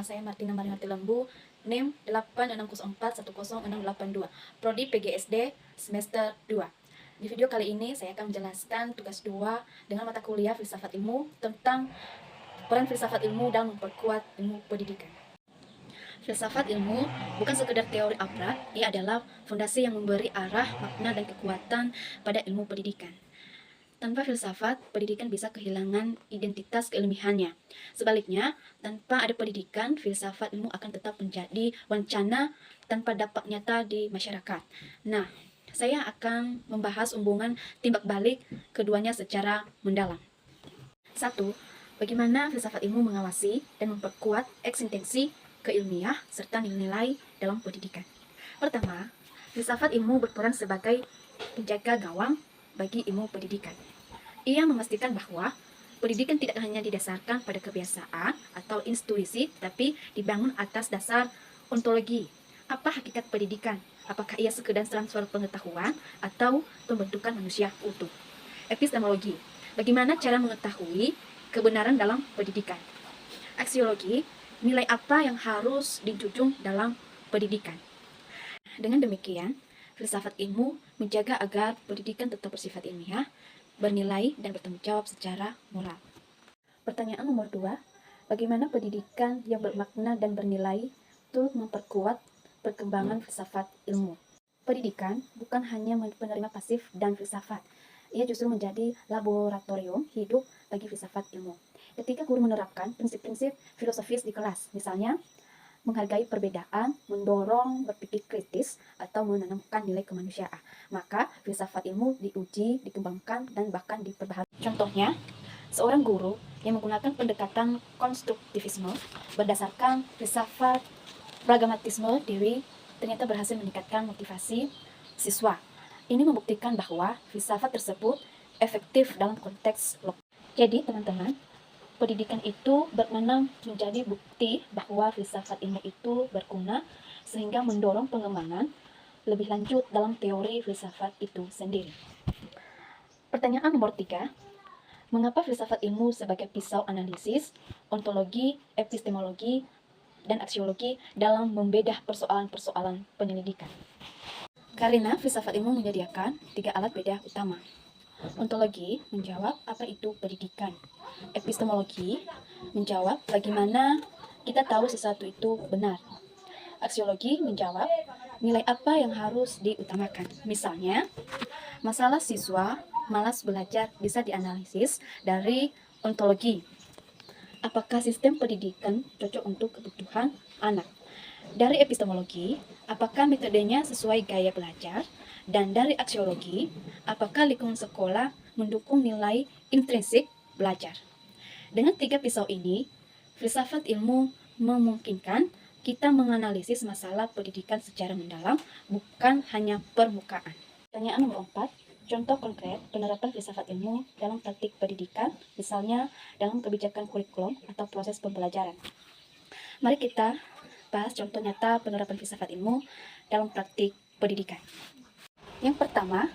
Nama saya Martina Marinati Lembu, NIM 86041062, Prodi PGSD semester 2. Di video kali ini saya akan menjelaskan tugas 2 dengan mata kuliah Filsafat Ilmu tentang peran filsafat ilmu dalam memperkuat ilmu pendidikan. Filsafat ilmu bukan sekedar teori abstrak, ia adalah fondasi yang memberi arah, makna, dan kekuatan pada ilmu pendidikan. Tanpa filsafat, pendidikan bisa kehilangan identitas keilmiahannya. Sebaliknya, tanpa ada pendidikan, filsafat ilmu akan tetap menjadi wacana tanpa dampak nyata di masyarakat. Nah, saya akan membahas hubungan timbal balik keduanya secara mendalam. 1. Bagaimana filsafat ilmu mengawasi dan memperkuat eksistensi keilmiah serta nilai dalam pendidikan. Pertama, filsafat ilmu berperan sebagai penjaga gawang bagi ilmu pendidikan. Ia memastikan bahwa pendidikan tidak hanya didasarkan pada kebiasaan atau intuisi, tapi dibangun atas dasar ontologi. Apa hakikat pendidikan? Apakah ia sekedar transfer pengetahuan atau pembentukan manusia utuh? Epistemologi. Bagaimana cara mengetahui kebenaran dalam pendidikan? Aksiologi. Nilai apa yang harus dijunjung dalam pendidikan? Dengan demikian, filsafat ilmu menjaga agar pendidikan tetap bersifat ilmiah, bernilai, dan bertanggung jawab secara moral. Pertanyaan nomor 2, bagaimana pendidikan yang bermakna dan bernilai turut memperkuat perkembangan filsafat ilmu? Pendidikan bukan hanya penerima pasif dan filsafat, ia justru menjadi laboratorium hidup bagi filsafat ilmu. Ketika guru menerapkan prinsip-prinsip filosofis di kelas, misalnya menghargai perbedaan, mendorong berpikir kritis, atau menanamkan nilai kemanusiaan, maka filsafat ilmu diuji, dikembangkan, dan bahkan diperbaharui. Contohnya, seorang guru yang menggunakan pendekatan konstruktivisme berdasarkan filsafat pragmatisme Dewey ternyata berhasil meningkatkan motivasi siswa. Ini membuktikan bahwa filsafat tersebut efektif dalam konteks lokal. Jadi, teman-teman, pendidikan itu bermakna menjadi bukti bahwa filsafat ilmu itu berguna sehingga mendorong pengembangan lebih lanjut dalam teori filsafat itu sendiri. Pertanyaan nomor 3, mengapa filsafat ilmu sebagai pisau analisis, ontologi, epistemologi, dan aksiologi dalam membedah persoalan-persoalan penyelidikan? Karena filsafat ilmu menyediakan 3 alat bedah utama. Ontologi menjawab apa itu pendidikan. Epistemologi menjawab bagaimana kita tahu sesuatu itu benar. Aksiologi menjawab nilai apa yang harus diutamakan. Misalnya, masalah siswa malas belajar bisa dianalisis dari ontologi. Apakah sistem pendidikan cocok untuk kebutuhan anak? Dari epistemologi, apakah metodenya sesuai gaya belajar? Dan dari aksiologi, apakah lingkungan sekolah mendukung nilai intrinsik belajar? Dengan 3 pisau ini, filsafat ilmu memungkinkan kita menganalisis masalah pendidikan secara mendalam, bukan hanya permukaan. Pertanyaan nomor 4, contoh konkret penerapan filsafat ilmu dalam praktik pendidikan, misalnya dalam kebijakan kurikulum atau proses pembelajaran. Mari kita bahas contoh nyata penerapan filsafat ilmu dalam praktik pendidikan. Yang pertama,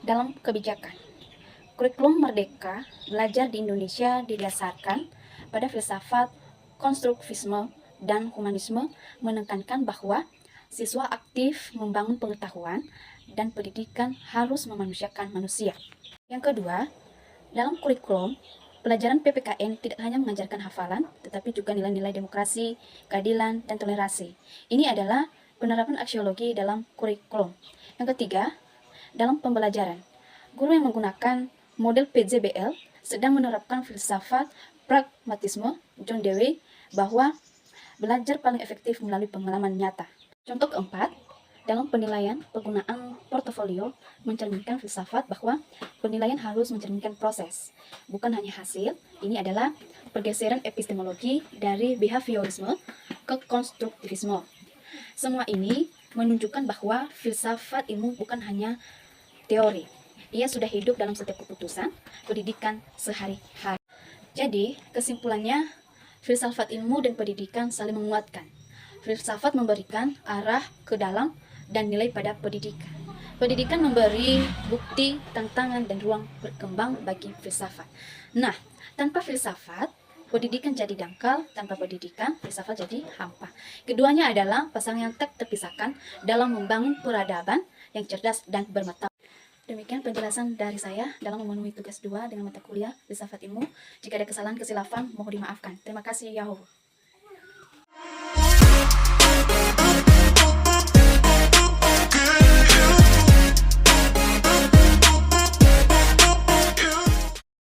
dalam kebijakan. Kurikulum Merdeka Belajar di Indonesia didasarkan pada filsafat konstruktivisme dan humanisme, menekankan bahwa siswa aktif membangun pengetahuan dan pendidikan harus memanusiakan manusia. Yang kedua, dalam kurikulum, pelajaran PPKN tidak hanya mengajarkan hafalan, tetapi juga nilai-nilai demokrasi, keadilan, dan toleransi. Ini adalah penerapan aksiologi dalam kurikulum. Yang ketiga, dalam pembelajaran, guru yang menggunakan model PJBL sedang menerapkan filsafat pragmatisme John Dewey bahwa belajar paling efektif melalui pengalaman nyata. Contoh keempat, dalam penilaian, penggunaan portofolio mencerminkan filsafat bahwa penilaian harus mencerminkan proses, bukan hanya hasil. Ini adalah pergeseran epistemologi dari behaviorisme ke konstruktivisme. Semua ini menunjukkan bahwa filsafat ilmu bukan hanya teori. Ia sudah hidup dalam setiap keputusan pendidikan sehari-hari. Jadi, kesimpulannya, filsafat ilmu dan pendidikan saling menguatkan. Filsafat memberikan arah ke dalam dan nilai pada pendidikan. Pendidikan memberi bukti, tantangan, dan ruang berkembang bagi filsafat. Nah, tanpa filsafat, pendidikan jadi dangkal, tanpa pendidikan filsafat jadi hampa. Keduanya adalah pasangan yang tak terpisahkan dalam membangun peradaban yang cerdas dan bermartabat. Demikian penjelasan dari saya dalam memenuhi tugas 2 dengan mata kuliah filsafat ilmu. Jika ada kesalahan kesilapan mohon dimaafkan. Terima kasih. Yahoo.